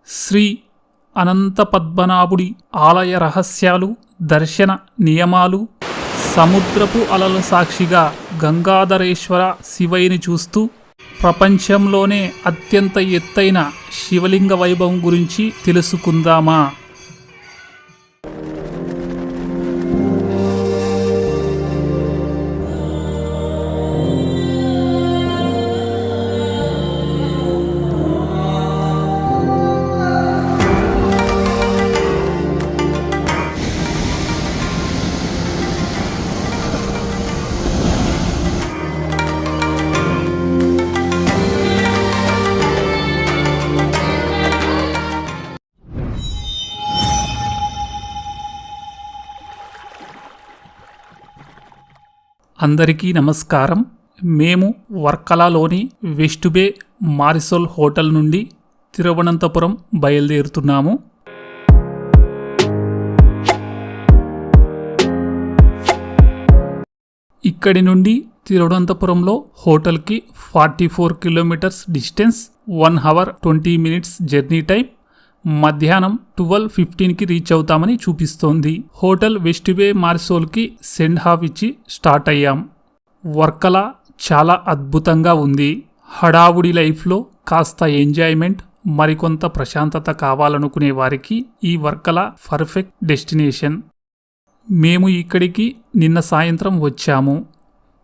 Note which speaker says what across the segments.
Speaker 1: శ్రీ అనంత పద్మనాభుడి ఆలయ రహస్యాలు, దర్శన నియమాలు, సముద్రపు అలల సాక్షిగా గంగాధరేశ్వర శివయ్యని చూస్తూ ప్రపంచంలోనే అత్యంత ఎత్తైన శివలింగ వైభవం గురించి తెలుసుకుందామా? అందరికీ నమస్కారం. మేము వర్కలాలోని వెస్ట్ బే మారిసోల్ హోటల్ నుండి తిరువనంతపురం బయలుదేరుతున్నాము. ఇక్కడి నుండి తిరువనంతపురంలో హోటల్కి 44 kilometres distance, 1 hour 20 minutes journey time. మధ్యాహ్నం 12:15కి రీచ్ అవుతామని చూపిస్తోంది. హోటల్ వెస్ట్ బే మారిసోల్కి సెండ్ హాఫ్ ఇచ్చి స్టార్ట్ అయ్యాం. వర్కలా చాలా అద్భుతంగా ఉంది. హడావుడి లైఫ్లో కాస్త ఎంజాయ్మెంట్, మరికొంత ప్రశాంతత కావాలనుకునే వారికి ఈ వర్కలా పర్ఫెక్ట్ డెస్టినేషన్. మేము ఇక్కడికి నిన్న సాయంత్రం వచ్చాము.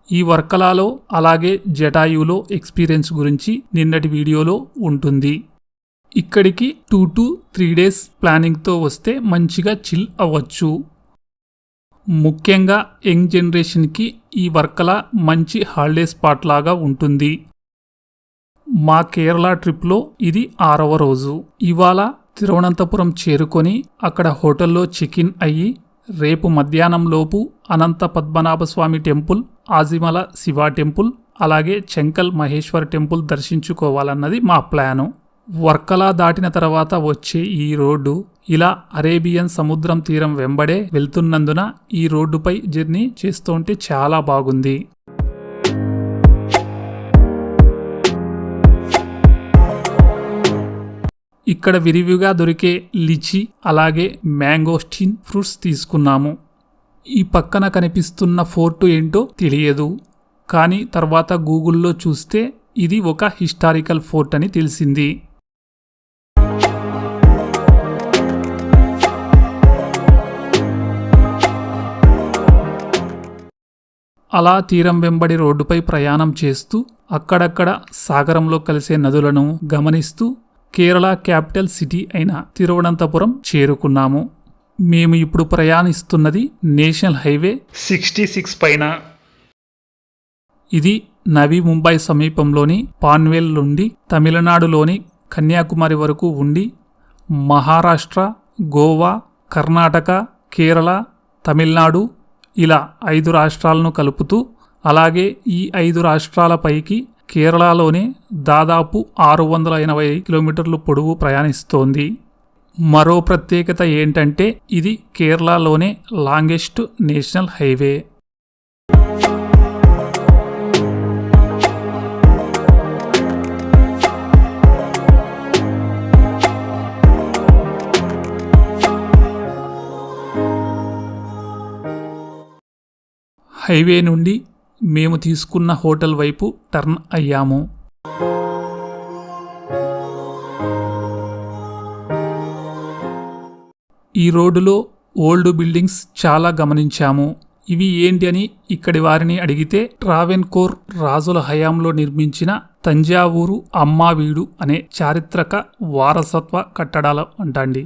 Speaker 1: ఈ వర్కలాలో అలాగే జటాయులో ఎక్స్పీరియన్స్ గురించి నిన్నటి వీడియోలో ఉంటుంది. ఇక్కడికి 2 to 3 డేస్ ప్లానింగ్తో వస్తే మంచిగా చిల్ అవ్వచ్చు. ముఖ్యంగా యంగ్ జనరేషన్కి ఈ వర్కలా మంచి హాలిడే స్పాట్ లాగా ఉంటుంది. మా కేరళ ట్రిప్లో ఇది 6వ రోజు. ఇవాళ తిరువనంతపురం చేరుకొని అక్కడ హోటల్లో చెక్-ఇన్ అయ్యి రేపు మధ్యాహ్నంలోపు అనంత పద్మనాభ స్వామి టెంపుల్, ఆజిమల శివ టెంపుల్, అలాగే చెంకల్ మహేశ్వర్ టెంపుల్ దర్శించుకోవాలన్నది మా ప్లాను. వర్కలా దాటిన తర్వాత వచ్చే ఈ రోడ్డు ఇలా అరేబియన్ సముద్రం తీరం వెంబడే వెళ్తున్నందున ఈ రోడ్డుపై జర్నీ చేస్తుంటే చాలా బాగుంది. ఇక్కడ విరివిగా దొరికే లిచి అలాగే మ్యాంగోస్టిన్ ఫ్రూట్స్ తీసుకున్నాము. ఈ పక్కన కనిపిస్తున్న ఫోర్టు ఏంటో తెలియదు, కానీ తర్వాత గూగుల్లో చూస్తే ఇది ఒక హిస్టారికల్ ఫోర్ట్ అని తెలిసింది. అలా తీరం వెంబడి రోడ్డుపై ప్రయాణం చేస్తూ అక్కడక్కడ సాగరంలో కలిసే నదులను గమనిస్తూ కేరళ క్యాపిటల్ సిటీ అయిన తిరువనంతపురం చేరుకున్నాము. మేము ఇప్పుడు ప్రయాణిస్తున్నది నేషనల్ హైవే 66 పైన. ఇది నవీ ముంబై సమీపంలోని పాన్వేల్ నుండి తమిళనాడులోని కన్యాకుమారి వరకు ఉండి మహారాష్ట్ర, గోవా, కర్ణాటక, కేరళ, తమిళనాడు ఇలా 5 రాష్ట్రాలను కలుపుతూ, అలాగే ఈ 5 రాష్ట్రాల పైకి కేరళలోనే దాదాపు 680 కిలోమీటర్లు పొడవు ప్రయాణిస్తోంది. మరో ప్రత్యేకత ఏంటంటే ఇది కేరళలోనే లాంగెస్ట్ నేషనల్ హైవే. హైవే నుండి మేము తీసుకున్న హోటల్ వైపు టర్న్ అయ్యాము. ఈ రోడ్డులో ఓల్డ్ బిల్డింగ్స్ చాలా గమనించాము. ఇవి ఏంటి అని ఇక్కడి వారిని అడిగితే ట్రావెన్కోర్ రాజుల హయాంలో నిర్మించిన తంజావూరు అమ్మావీడు అనే చారిత్రక వారసత్వ కట్టడాలు అంటండి.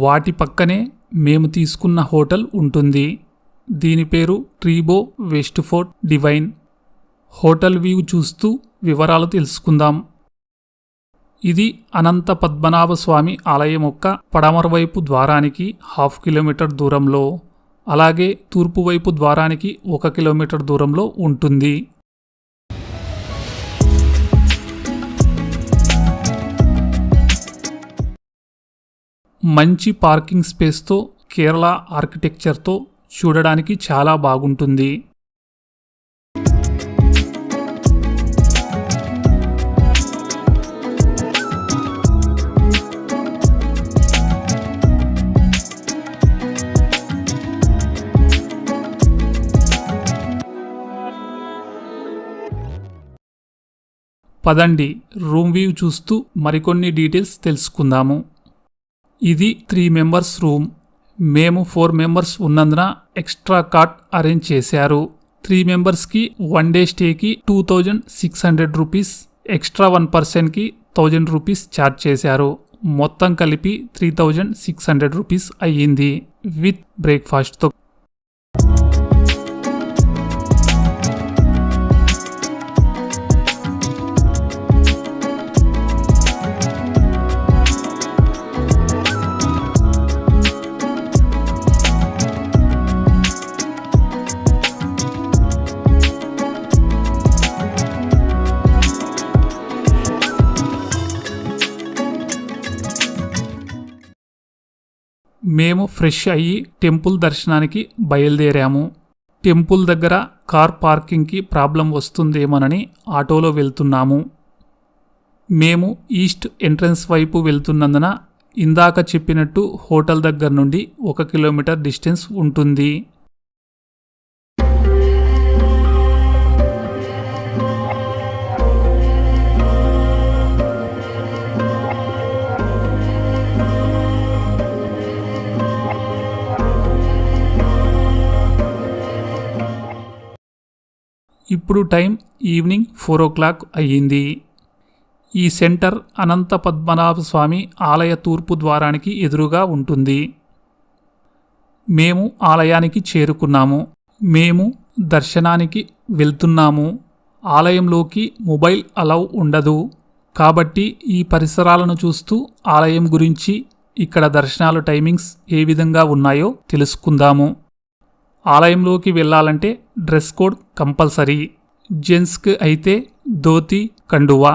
Speaker 1: వాటి పక్కనే మేము తీసుకున్న హోటల్ ఉంటుంది. దీని పేరు Treebo West Fort Divine. Hotel view చూస్తూ వివరాలు తెలుసుకుందాం. ఇది అనంత పద్మనాభ స్వామి ఆలయం యొక్క పడమర వైపు ద్వారానికి 1/2 కిలోమీటర్ దూరంలో, అలాగే తూర్పు వైపు ద్వారానికి 1 కిలోమీటర్ దూరంలో ఉంటుంది. మంచి పార్కింగ్ స్పేస్తో కేరళ ఆర్కిటెక్చర్తో చూడడానికి చాలా బాగుంటుంది. పదండి రూమ్ వ్యూ చూస్తూ మరికొన్ని డీటెయిల్స్ తెలుసుకుందాము. ఇది 3 మెంబర్స్ రూమ్. మేము 4 మెంబర్స్ ఉన్నందున ఎక్స్ట్రా కాట్ అరేంజ్ చేశారు. 3 మెంబర్స్కి 1 డే స్టేకి 2600 రూపీస్, ఎక్స్ట్రా 1 పర్సన్కి 1000 రూపీస్ ఛార్జ్ చేశారు. మొత్తం కలిపి 3600 రూపీస్ అయ్యింది విత్ బ్రేక్ఫాస్ట్తో. మేము ఫ్రెష్ అయ్యి టెంపుల్ దర్శనానికి బయలుదేరాము. టెంపుల్ దగ్గర కార్ పార్కింగ్కి ప్రాబ్లం వస్తుందేమోనని ఆటోలో వెళ్తున్నాము. మేము ఈస్ట్ ఎంట్రన్స్ వైపు వెళ్తున్నందున ఇందాక చెప్పినట్టు హోటల్ దగ్గర నుండి 1 కిలోమీటర్ డిస్టెన్స్ ఉంటుంది. ఇప్పుడు టైం ఈవినింగ్ 4 o'clock అయ్యింది. ఈ సెంటర్ అనంత పద్మనాభ స్వామి ఆలయ తూర్పు ద్వారానికి ఎదురుగా ఉంటుంది. మేము ఆలయానికి చేరుకున్నాము. మేము దర్శనానికి వెళ్తున్నాము. ఆలయంలోకి మొబైల్ అలౌ ఉండదు. కాబట్టి ఈ పరిసరాలను చూస్తూ ఆలయం గురించి, ఇక్కడ దర్శనాల టైమింగ్స్ ఏ విధంగా ఉన్నాయో తెలుసుకుందాము. ఆలయంలోకి వెళ్ళాలంటే డ్రెస్ కోడ్ కంపల్సరీ. జెంట్స్కి అయితే ధోతి కండువా,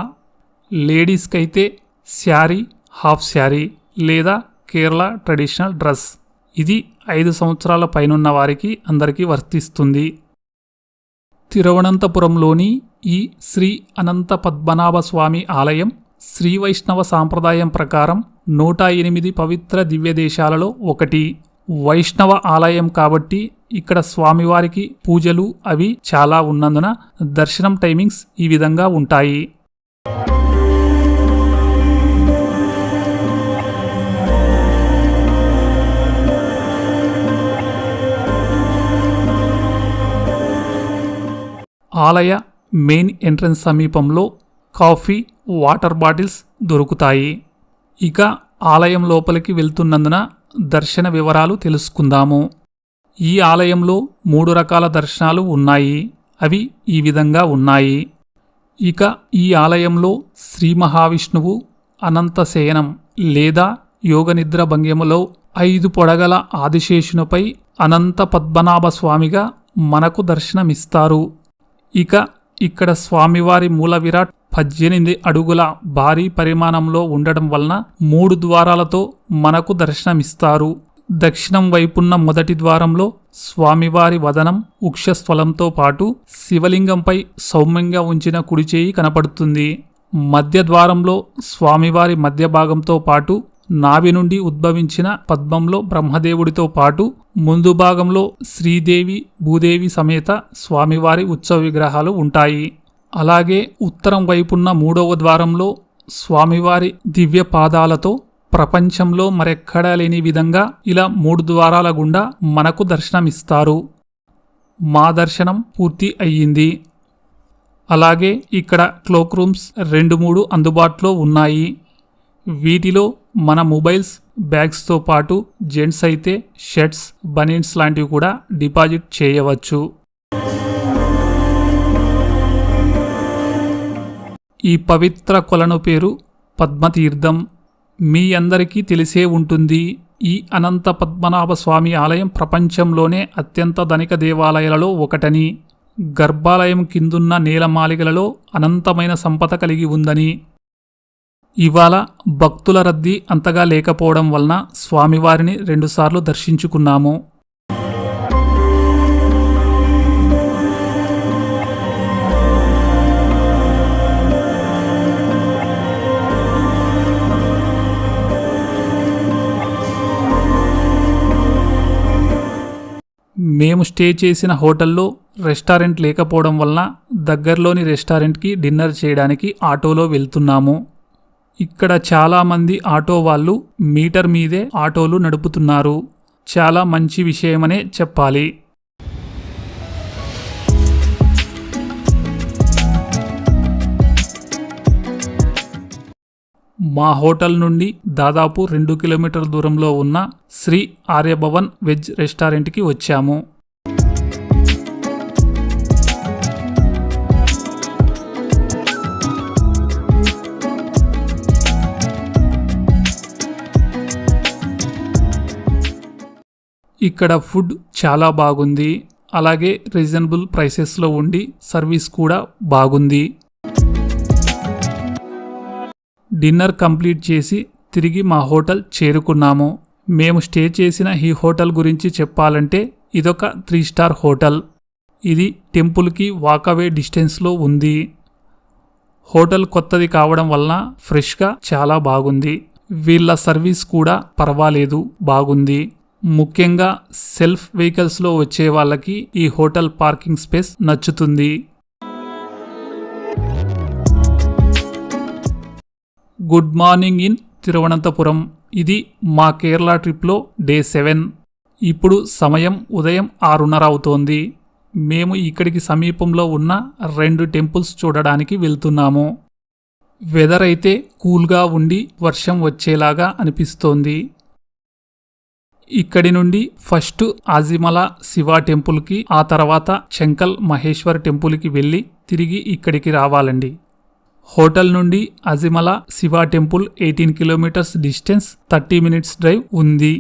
Speaker 1: లేడీస్కి అయితే శారీ, హాఫ్ శారీ లేదా కేరళ ట్రెడిషనల్ డ్రెస్. ఇది 5 సంవత్సరాల పైనున్న వారికి అందరికీ వర్తిస్తుంది. తిరువనంతపురంలోని ఈ శ్రీ అనంత పద్మనాభ స్వామి ఆలయం శ్రీ వైష్ణవ సాంప్రదాయం ప్రకారం 108 పవిత్ర దివ్యదేశాలలో ఒకటి. వైష్ణవ ఆలయం కాబట్టి ఇక్కడ స్వామివారికి పూజలు అవి చాలా ఉన్నందున దర్శనం టైమింగ్స్ ఈ విధంగా ఉంటాయి. ఆలయ మెయిన్ ఎంట్రన్స్ సమీపంలో కాఫీ, వాటర్ బాటిల్స్ దొరుకుతాయి. ఇక ఆలయం లోపలికి వెళ్తున్నందున దర్శన వివరాలు తెలుసుకుందాము. ఈ ఆలయంలో 3 రకాల దర్శనాలు ఉన్నాయి. అవి ఈ విధంగా ఉన్నాయి. ఇక ఈ ఆలయంలో శ్రీ మహావిష్ణువు అనంతశయనం లేదా యోగనిద్ర భంగిమలో 5 పొడగల ఆదిశేషునిపై అనంత పద్మనాభ స్వామిగా మనకు దర్శనమిస్తారు. ఇక ఇక్కడ స్వామివారి మూల విరాట్ 18 అడుగుల భారీ పరిమాణంలో ఉండడం వలన 3 ద్వారాలతో మనకు దర్శనమిస్తారు. దక్షిణం వైపున్న మొదటి ద్వారంలో స్వామివారి వదనం ఉక్షస్థలంతో పాటు శివలింగంపై సౌమ్యంగా ఉంచిన కుడిచేయి కనపడుతుంది. మధ్య ద్వారంలో స్వామివారి మధ్య భాగంతో పాటు నాభి నుండి ఉద్భవించిన పద్మంలో బ్రహ్మదేవుడితో పాటు ముందు భాగంలో శ్రీదేవి, భూదేవి సమేత స్వామివారి ఉత్సవ విగ్రహాలు ఉంటాయి. అలాగే ఉత్తరం వైపున్న 3వ ద్వారంలో స్వామివారి దివ్య పాదాలతో ప్రపంచంలో మరెక్కడా లేని విధంగా ఇలా 3 ద్వారాల గుండా మనకు దర్శనమిస్తారు. మా దర్శనం పూర్తి అయ్యింది. అలాగే ఇక్కడ క్లోక్ రూమ్స్ 2-3 అందుబాటులో ఉన్నాయి. వీటిలో మన మొబైల్స్, బ్యాగ్స్తో పాటు జెంట్స్ అయితే షర్ట్స్, బనీన్స్ లాంటివి కూడా డిపాజిట్ చేయవచ్చు. ఈ పవిత్ర కొలను పేరు పద్మతీర్థం. మీ అందరికీ తెలిసే ఉంటుంది. ఈ అనంత పద్మనాభ స్వామి ఆలయం ప్రపంచంలోనే అత్యంత ధనిక దేవాలయాలలో ఒకటని, గర్భాలయం కిందున్న నేలమాలిగలలో అనంతమైన సంపద కలిగి ఉందని. ఇవాళ భక్తుల రద్దీ అంతగా లేకపోవడం వలన స్వామివారిని 2 సార్లు దర్శించుకున్నాము. మేము స్టే చేసిన హోటల్లో రెస్టారెంట్ లేకపోవడం వలన దగ్గరలోని రెస్టారెంట్కి డిన్నర్ చేయడానికి ఆటోలో వెళ్తున్నాము. ఇక్కడ చాలామంది ఆటో వాళ్ళు మీటర్ మీదే ఆటోలు నడుపుతున్నారు. చాలా మంచి విషయమనే చెప్పాలి. మా హోటల్ నుండి దాదాపు 2 కిలోమీటర్ల దూరంలో ఉన్న శ్రీ ఆర్యభవన్ వెజ్ రెస్టారెంట్కి వచ్చాము. ఇక్కడ ఫుడ్ చాలా బాగుంది. అలాగే రీజనబుల్ ప్రైసెస్లో ఉండి సర్వీస్ కూడా బాగుంది. డిన్నర్ కంప్లీట్ చేసి తిరిగి మా హోటల్ చేరుకున్నాము. మేము స్టే చేసిన ఈ హోటల్ గురించి చెప్పాలంటే ఇదొక 3 స్టార్ హోటల్. ఇది టెంపుల్కి వాకవే డిస్టెన్స్లో ఉంది. హోటల్ కొత్తది కావడం వలన ఫ్రెష్గా చాలా బాగుంది. వీళ్ళ సర్వీస్ కూడా పర్వాలేదు, బాగుంది. ముఖ్యంగా సెల్ఫ్ వెహికల్స్లో వచ్చే వాళ్ళకి ఈ హోటల్ పార్కింగ్ స్పేస్ నచ్చుతుంది. Good morning in Thiruvananthapuram. ఇది మా కేరళ ట్రిప్లో డే 7. ఇప్పుడు సమయం ఉదయం 6:30 అవుతోంది. మేము ఇక్కడికి సమీపంలో ఉన్న 2 టెంపుల్స్ చూడడానికి వెళ్తున్నాము. వెదర్ అయితే కూల్గా ఉండి వర్షం వచ్చేలాగా అనిపిస్తోంది. ఇక్కడి నుండి ఫస్ట్ ఆజిమల శివ టెంపుల్కి, ఆ తర్వాత చెంకల్ మహేశ్వర్ టెంపుల్కి వెళ్ళి తిరిగి ఇక్కడికి రావాలండి. హోటల్ నుండి Azhimala Shiva temple 18 kilometres distance, 30 minutes drive ఉంది.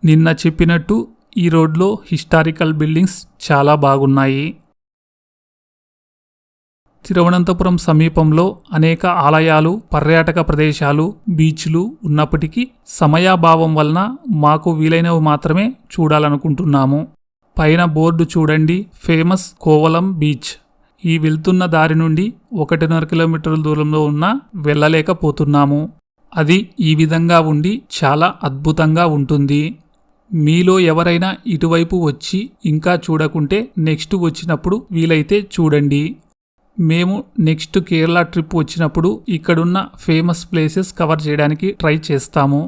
Speaker 1: నిన్న చెప్పినట్టు ఈ రోడ్లో హిస్టారికల్ బిల్డింగ్స్ చాలా బాగున్నాయి. తిరువనంతపురం సమీపంలో అనేక ఆలయాలు, పర్యాటక ప్రదేశాలు, బీచ్లు ఉన్నప్పటికీ సమయాభావం వలన మాకు వీలైనవి మాత్రమే చూడాలనుకుంటున్నాము. పైన బోర్డు చూడండి, ఫేమస్ కోవలం బీచ్. ఈ వెళ్తున్న దారి నుండి 1.5 కిలోమీటర్ల దూరంలో ఉన్న వెళ్ళలేకపోతున్నాము. అది ఈ విధంగా ఉండి చాలా అద్భుతంగా ఉంటుంది. మీలో ఎవరైనా ఇటువైపు వచ్చి ఇంకా చూడకుంటే నెక్స్ట్ వచ్చినప్పుడు వీలైతే చూడండి. మేము నెక్స్ట్ కేరళ ట్రిప్ వచ్చినప్పుడు ఇక్కడున్న ఫేమస్ ప్లేసెస్ కవర్ చేయడానికి ట్రై చేస్తాము.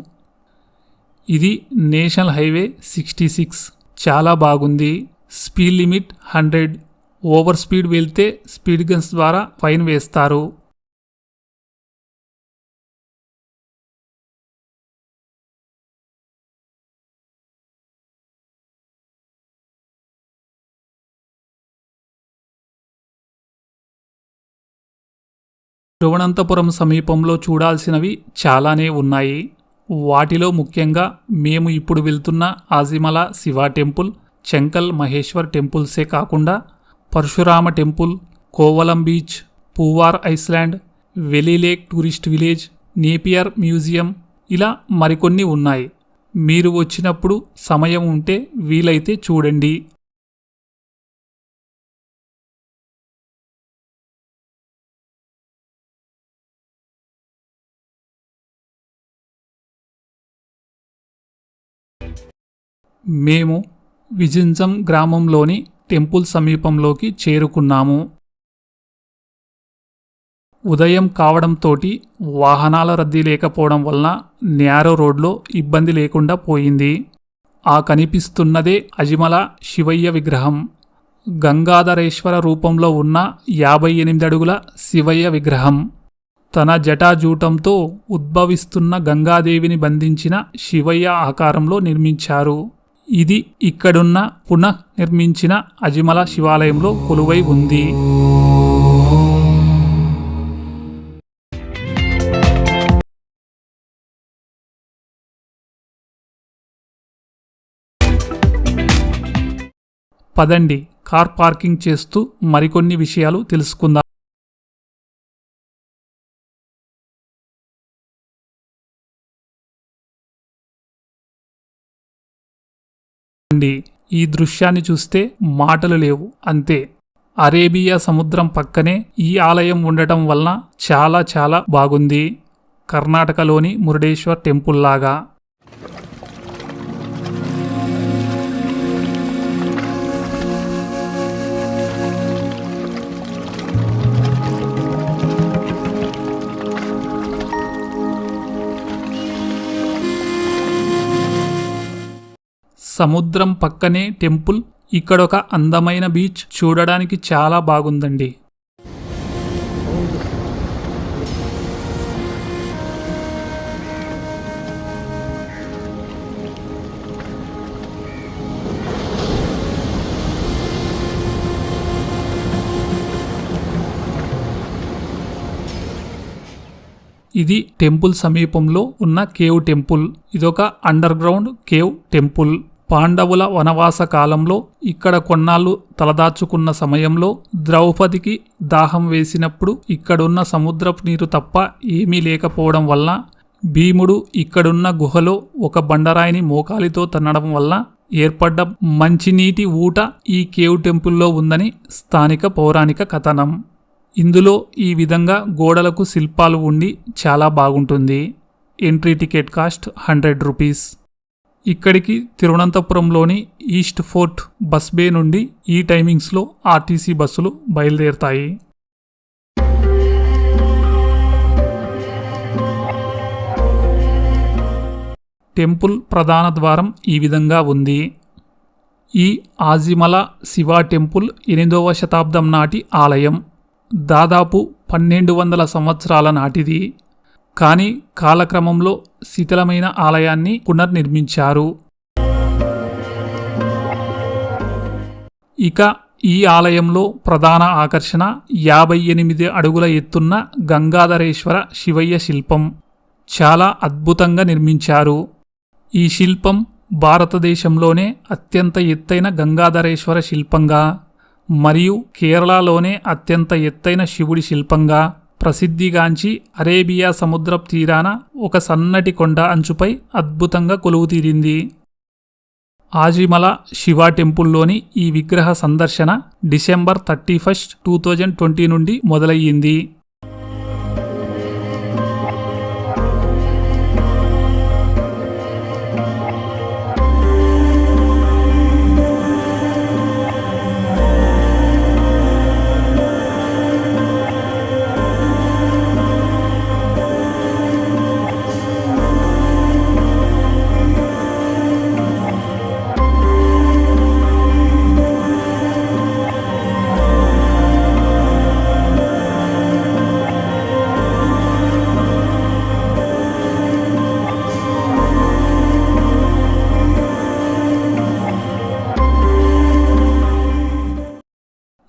Speaker 1: ఇది నేషనల్ హైవే 66. చాలా బాగుంది. Speed limit 100. ఓవర్ స్పీడ్ వెళ్తే స్పీడ్ గన్స్ ద్వారా ఫైన్ వేస్తారు. తిరువనంతపురం సమీపంలో చూడాల్సినవి చాలానే ఉన్నాయి. వాటిలో ముఖ్యంగా మేము ఇప్పుడు వెళ్తున్న ఆజిమల శివ టెంపుల్, చెంకల్ మహేశ్వర్ టెంపుల్సే కాకుండా Parashurama temple, Kovalam beach, Poovar island, Veli lake tourist village, Napier museum, ఇలా మరికొన్ని ఉన్నాయి. మీరు వచ్చినప్పుడు సమయం ఉంటే వీలైతే చూడండి. మేము విజింజం గ్రామంలోని టెంపుల్ సమీపంలోకి చేరుకున్నాము. ఉదయం కావడంతోటి వాహనాల రద్దీ లేకపోవడం వలన న్యారో రోడ్లో ఇబ్బంది లేకుండా పోయింది. ఆ కనిపిస్తున్నదే అజిమల శివయ్య విగ్రహం. గంగాధరేశ్వర రూపంలో ఉన్న 58 అడుగుల శివయ్య విగ్రహం. తన జటాజూటంతో ఉద్భవిస్తున్న గంగాదేవిని బంధించిన శివయ్య ఆకారంలో నిర్మించారు. ఇది ఇక్కడున్న పునఃనిర్మించిన అజిమల శివాలయంలో కొలువై ఉంది. పదండి, కార్ పార్కింగ్ చేస్తూ మరికొన్ని విషయాలు తెలుసుకుందాం. ఈ దృశ్యాన్ని చూస్తే మాటలు లేవు అంతే. అరేబియా సముద్రం పక్కనే ఈ ఆలయం ఉండటం వలన చాలా చాలా బాగుంది. కర్ణాటకలోని మురుడేశ్వర్ టెంపుల్ లాగా. సముద్రం పక్కనే టెంపుల్. ఇక్కడొక అందమైన బీచ్ చూడడానికి చాలా బాగుందండి. ఇది టెంపుల్ సమీపంలో ఉన్న కేవ్ టెంపుల్. ఇదొక అండర్ గ్రౌండ్ కేవ్ టెంపుల్. పాండవుల వనవాస కాలంలో ఇక్కడ కొన్నాళ్ళు తలదాచుకున్న సమయంలో ద్రౌపదికి దాహం వేసినప్పుడు ఇక్కడున్న సముద్రపు నీరు తప్ప ఏమీ లేకపోవడం వల్ల భీముడు ఇక్కడున్న గుహలో ఒక బండరాయిని మోకాలితో తన్నడం వల్ల ఏర్పడ్డ మంచినీటి ఊట ఈ కేవ్ టెంపుల్లో ఉందని స్థానిక పౌరాణిక కథనం. ఇందులో ఈ విధంగా గోడలకు శిల్పాలు ఉండి చాలా బాగుంటుంది. Entry ticket cost 100 rupees. ఇక్కడికి తిరువనంతపురంలోని ఈస్ట్ ఫోర్ట్ బస్ బే నుండి ఈ టైమింగ్స్లో ఆర్టీసీ బస్సులు బయలుదేరుతాయి. టెంపుల్ ప్రధాన ద్వారం ఈ విధంగా ఉంది. ఈ ఆజిమల శివ టెంపుల్ 8వ శతాబ్దం నాటి ఆలయం. దాదాపు 1200 సంవత్సరాల నాటిది. కానీ కాలక్రమంలో శిథిలమైన ఆలయాన్ని పునర్నిర్మించారు. ఇక ఈ ఆలయంలో ప్రధాన ఆకర్షణ 58 అడుగుల ఎత్తున్న గంగాధరేశ్వర శివయ్య శిల్పం. చాలా అద్భుతంగా నిర్మించారు. ఈ శిల్పం భారతదేశంలోనే అత్యంత ఎత్తైన గంగాధరేశ్వర శిల్పంగా మరియు కేరళలోనే అత్యంత ఎత్తైన శివుడి శిల్పంగా ప్రసిద్ధిగాంచి అరేబియా సముద్రపు తీరాన ఒక సన్నటి కొండ అంచుపై అద్భుతంగా కొలువుతీరింది. ఆజిమల శివ టెంపుల్లోని ఈ విగ్రహ సందర్శన డిసెంబర్ 31, 2020 నుండి మొదలయ్యింది.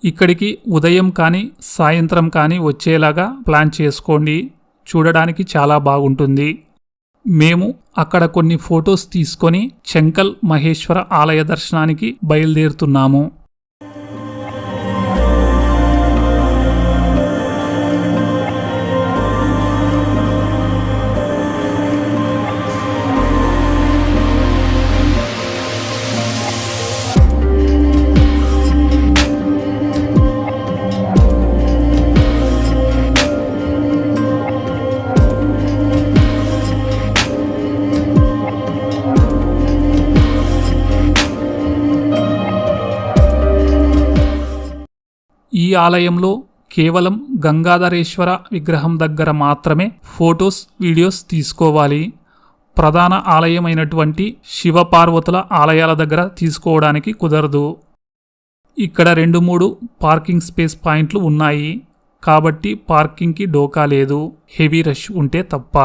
Speaker 1: ఇక్కడికి ఉదయం కానీ సాయంత్రం కానీ వచ్చేలాగా ప్లాన్ చేసుకోండి. చూడడానికి చాలా బాగుంటుంది. మేము అక్కడ కొన్ని ఫొటోస్ తీసుకొని చెంకల్ మహేశ్వర ఆలయ దర్శనానికి బయలుదేరుతున్నాము. ఈ ఆలయంలో కేవలం గంగాధరేశ్వర విగ్రహం దగ్గర మాత్రమే ఫొటోస్, వీడియోస్ తీసుకోవాలి. ప్రధాన ఆలయమైనటువంటి శివపార్వతుల ఆలయాల దగ్గర తీసుకోవడానికి కుదరదు. ఇక్కడ 2-3 పార్కింగ్ స్పేస్ పాయింట్లు ఉన్నాయి కాబట్టి పార్కింగ్కి డోకా లేదు, హెవీ రష్ ఉంటే తప్ప.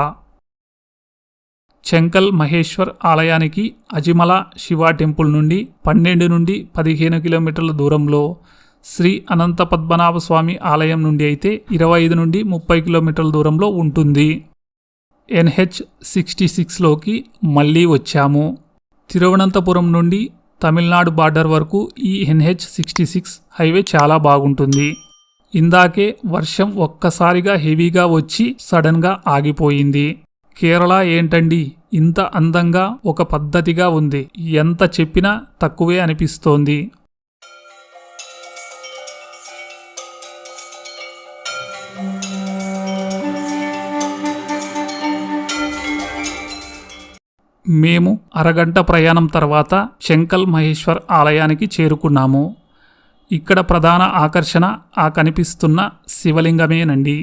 Speaker 1: చెంకల్ మహేశ్వర్ ఆలయానికి అజిమల శివ టెంపుల్ నుండి 12 నుండి 15 కిలోమీటర్ల దూరంలో, శ్రీ అనంత పద్మనాభ స్వామి ఆలయం నుండి అయితే 25 నుండి 30 కిలోమీటర్ల దూరంలో ఉంటుంది. NH66లోకి మళ్ళీ వచ్చాము. తిరువనంతపురం నుండి తమిళనాడు బార్డర్ వరకు ఈ NH66 హైవే చాలా బాగుంటుంది. ఇందాకే వర్షం ఒక్కసారిగా హెవీగా వచ్చి సడన్గా ఆగిపోయింది. కేరళ ఏంటండి ఇంత అందంగా ఒక పద్ధతిగా ఉంది. ఎంత చెప్పినా తక్కువే అనిపిస్తోంది. మేము అరగంట ప్రయాణం తర్వాత చెంకల్ మహేశ్వర్ ఆలయానికి చేరుకున్నాము. ఇక్కడ ప్రధాన ఆకర్షణ ఆ కనిపిస్తున్న శివలింగమేనండి.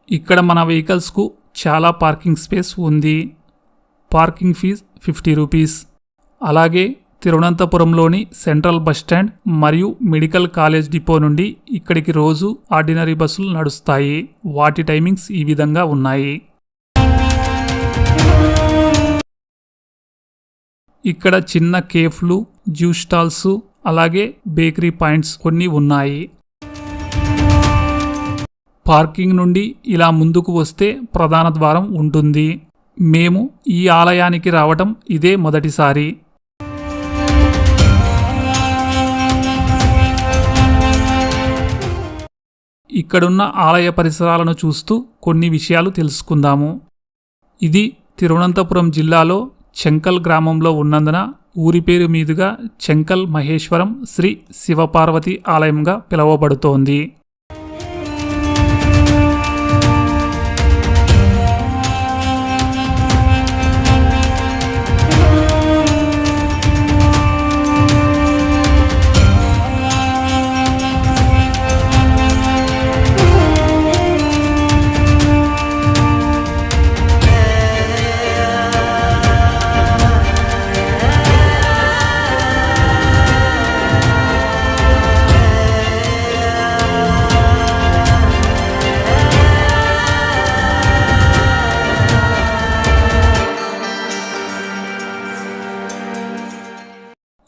Speaker 1: ఇక్కడ మన వెహికల్స్కు చాలా పార్కింగ్ స్పేస్ ఉంది. Parking fee 50 rupees. అలాగే తిరువనంతపురంలోని సెంట్రల్ బస్టాండ్ మరియు మెడికల్ కాలేజ్ డిపో నుండి ఇక్కడికి రోజు ఆర్డినరీ బస్సులు నడుస్తాయి. వాటి టైమింగ్స్ ఈ విధంగా ఉన్నాయి. ఇక్కడ చిన్న కేఫ్లు, జ్యూస్ స్టాల్స్, అలాగే బేకరీ పాయింట్స్ కొన్ని ఉన్నాయి. పార్కింగ్ నుండి ఇలా ముందుకు వస్తే ప్రధాన ద్వారం ఉంటుంది. మేము ఈ ఆలయానికి రావటం ఇదే మొదటిసారి. ఇక్కడున్న ఆలయ పరిసరాలను చూస్తూ కొన్ని విషయాలు తెలుసుకుందాము. ఇది తిరువనంతపురం జిల్లాలో చెంకల్ గ్రామంలో ఉన్నందున ఊరి పేరు మీదుగా చెంకల్ మహేశ్వరం శ్రీ శివపార్వతి ఆలయంగా పిలువబడుతోంది.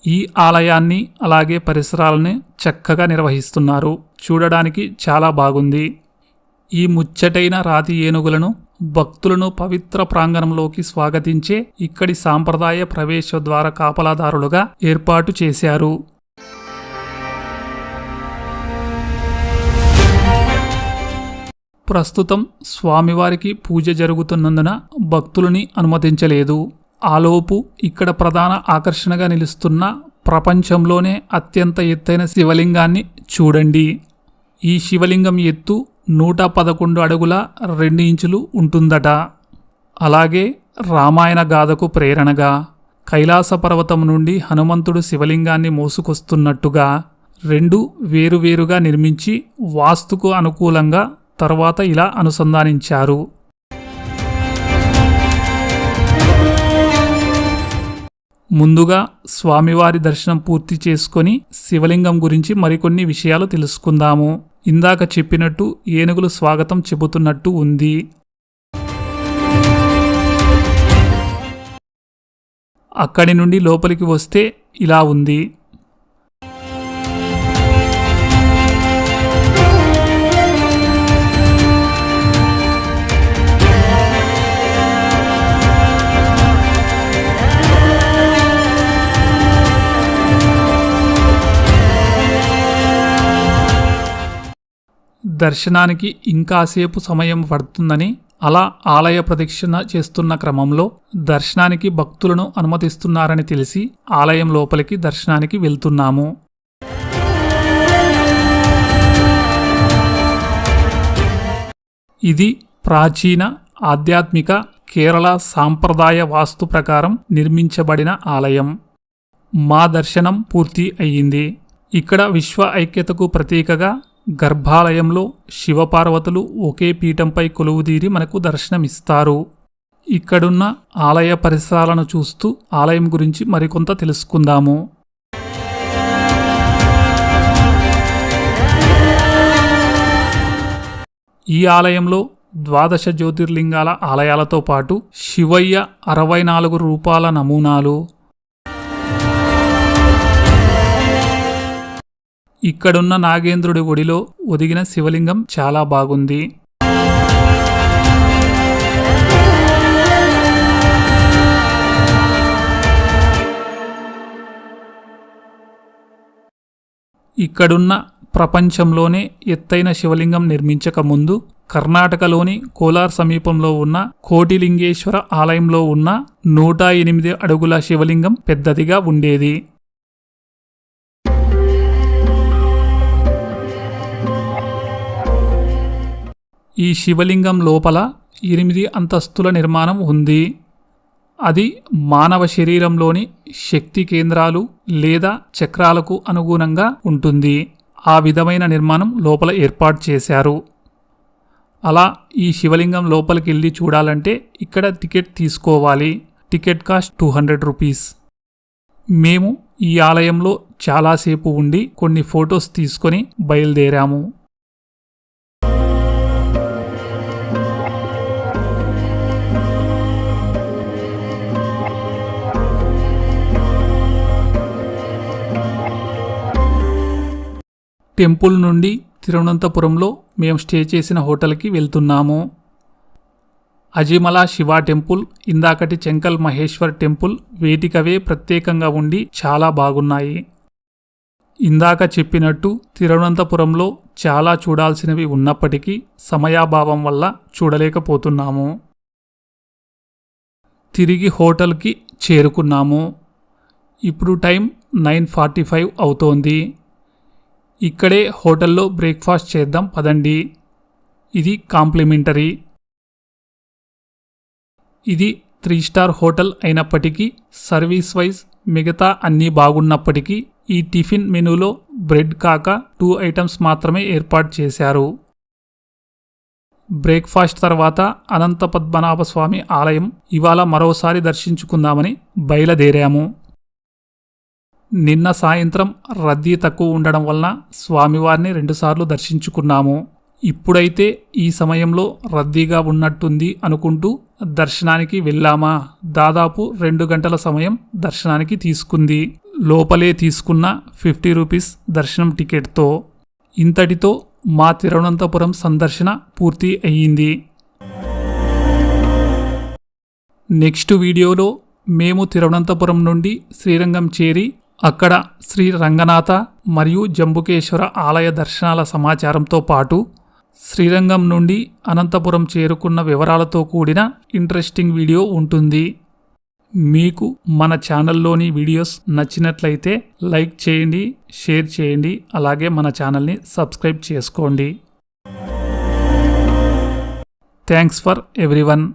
Speaker 1: ఈ ఆలయాన్ని అలాగే పరిసరాలని చక్కగా నిర్వహిస్తున్నారు. చూడడానికి చాలా బాగుంది. ఈ ముచ్చటైన రాతి ఏనుగులను భక్తులను పవిత్ర ప్రాంగణంలోకి స్వాగతించే ఇక్కడి సాంప్రదాయ ప్రవేశ ద్వార కాపలాదారులుగా ఏర్పాటు చేశారు. ప్రస్తుతం స్వామివారికి పూజ జరుగుతున్నందున భక్తులని అనుమతించలేదు. ఆలోపు ఇక్కడ ప్రధాన ఆకర్షణగా నిలుస్తున్న ప్రపంచంలోనే అత్యంత ఎత్తైన శివలింగాన్ని చూడండి. ఈ శివలింగం ఎత్తు 111 అడుగుల 2 ఇంచులు ఉంటుందట. అలాగే రామాయణ గాథకు ప్రేరణగా కైలాస పర్వతం నుండి హనుమంతుడు శివలింగాన్ని మోసుకొస్తున్నట్టుగా 2 వేరువేరుగా నిర్మించి వాస్తుకు అనుకూలంగా తర్వాత ఇలా అనుసంధానించారు. ముందుగా స్వామివారి దర్శనం పూర్తి చేసుకొని శివలింగం గురించి మరికొన్ని విషయాలు తెలుసుకుందాము. ఇందాక చెప్పినట్టు ఏనుగులు స్వాగతం చెబుతున్నట్టు ఉంది. అక్కడి నుండి లోపలికి వస్తే ఇలా ఉంది. దర్శనానికి ఇంకాసేపు సమయం పడుతుందని అలా ఆలయ ప్రదక్షిణ చేస్తున్న క్రమంలో దర్శనానికి భక్తులను అనుమతిస్తున్నారని తెలిసి ఆలయం లోపలికి దర్శనానికి వెళ్తున్నాము. ఇది ప్రాచీన ఆధ్యాత్మిక కేరళ సాంప్రదాయ వాస్తు ప్రకారం నిర్మించబడిన ఆలయం. మా దర్శనం పూర్తి అయ్యింది. ఇక్కడ విశ్వ ఐక్యతకు ప్రతీకగా గర్భాలయంలో శివపార్వతులు ఒకే పీఠంపై కొలువుదీరి మనకు దర్శనమిస్తారు. ఇక్కడున్న ఆలయ పరిసరాలను చూస్తూ ఆలయం గురించి మరికొంత తెలుసుకుందాము. ఈ ఆలయంలో 12 జ్యోతిర్లింగాల ఆలయాలతో పాటు శివయ్య 64 రూపాల నమూనాలు, ఇక్కడున్న నాగేంద్రుడి ఒడిలో ఒదిగిన శివలింగం చాలా బాగుంది. ఇక్కడున్న ప్రపంచంలోనే ఎత్తైన శివలింగం నిర్మించక ముందు కర్ణాటకలోని కోలార్ సమీపంలో ఉన్న కోటిలింగేశ్వర ఆలయంలో ఉన్న 108 అడుగుల శివలింగం పెద్దదిగా ఉండేది. ఈ శివలింగం లోపల 8 అంతస్తుల నిర్మాణం ఉంది. అది మానవ శరీరంలోని శక్తి కేంద్రాలు లేదా చక్రాలకు అనుగుణంగా ఉంటుంది. ఆ విధమైన నిర్మాణం లోపల ఏర్పాటు చేశారు. అలా ఈ శివలింగం లోపలికి వెళ్ళి చూడాలంటే ఇక్కడ టికెట్ తీసుకోవాలి. Ticket cost 200 rupees. మేము ఈ ఆలయంలో చాలాసేపు ఉండి కొన్ని ఫొటోస్ తీసుకొని బయలుదేరాము. టెంపుల్ నుండి తిరువనంతపురంలో మేము స్టే చేసిన హోటల్కి వెళ్తున్నాము. అజిమలా శివ టెంపుల్, ఇందాకటి చెంకల్ మహేశ్వర్ టెంపుల్ వేటికవే ప్రత్యేకంగా ఉండి చాలా బాగున్నాయి. ఇందాక చెప్పినట్టు తిరువనంతపురంలో చాలా చూడాల్సినవి ఉన్నప్పటికీ సమయాభావం వల్ల చూడలేకపోతున్నాము. తిరిగి హోటల్కి చేరుకున్నాము. ఇప్పుడు టైం 9:45 అవుతోంది. ఇక్కడే హోటల్లో బ్రేక్ఫాస్ట్ చేద్దాం పదండి. ఇది కాంప్లిమెంటరీ. ఇది 3 స్టార్ హోటల్ అయినప్పటికీ సర్వీస్ వైజ్ మిగతా అన్నీ బాగున్నప్పటికీ ఈ టిఫిన్ మెనూలో బ్రెడ్ కాక 2 ఐటమ్స్ మాత్రమే ఏర్పాటు చేశారు. బ్రేక్ఫాస్ట్ తర్వాత అనంత పద్మనాభ స్వామి ఆలయం ఇవాళ మరోసారి దర్శించుకుందామని బయలుదేరాము. నిన్న సాయంత్రం రద్దీ తక్కువ ఉండడం వలన స్వామివారిని 2 సార్లు దర్శించుకున్నాము. ఇప్పుడైతే ఈ సమయంలో రద్దీగా ఉన్నట్టుంది అనుకుంటూ దర్శనానికి వెళ్ళామా. దాదాపు 2 గంటల సమయం దర్శనానికి తీసుకుంది. లోపలే తీసుకున్న 50 రూపీస్ దర్శనం టికెట్తో. ఇంతటితో మా తిరువనంతపురం సందర్శన పూర్తి అయ్యింది. నెక్స్ట్ వీడియోలో మేము తిరువనంతపురం నుండి శ్రీరంగం చేరి అక్కడ శ్రీ రంగనాథ మరియు జంబుకేశ్వర ఆలయ దర్శనాల సమాచారంతో పాటు శ్రీరంగం నుండి అనంతపురం చేరుకున్న వివరాలతో కూడిన ఇంట్రెస్టింగ్ వీడియో ఉంటుంది. మీకు మన ఛానల్లోని వీడియోస్ నచ్చినట్లయితే లైక్ చేయండి, షేర్ చేయండి, అలాగే మన ఛానల్ని సబ్స్క్రైబ్ చేసుకోండి. Thanks for everyone.